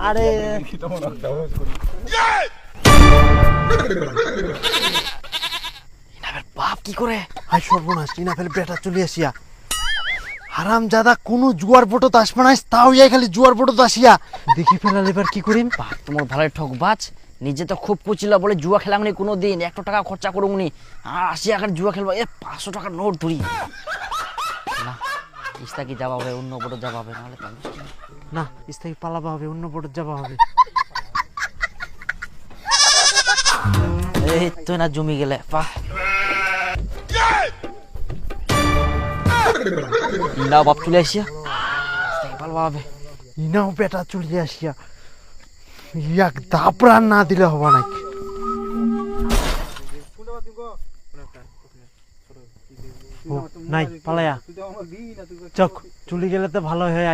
আরে বাপ কি করে হাই সর্বনাশ ইনাফেল বেটা চলে আসিয়া হারাম জাদা কোনো জুয়ার বোটো তো আসবে না তাও ইয়া খালি জুয়ার বোটো তো আসিয়া দেখি ফেলাল এবার কি করিম বাপ তোমার ভালোই ঠকবাজ নিজে তো খুব কুচিলা বলে জুয়া খেলামনি কোনো দিন 100 টাকা খরচা করুমনি আর 80 টাকার জুয়া খেলবো 500 টাকার নোট ধরি না ইস্তা কি যাওয়া হবে অন্য বড় যাওয়া হবে নাহলে তো না ইস্তাকি পালাবা হবে অন্য বোটো যাওয়া হবে এই তো না জমি গেলে বাহ ইন্দাও বাপ চলে আসিয়া ইস্তাকি পালবা হবে ইনাও বেটা চলে আসিয়া এক দাপড়া না দিলে হবে নাকি নাই পালায়া চক চলে গেলে তো ভালো হয়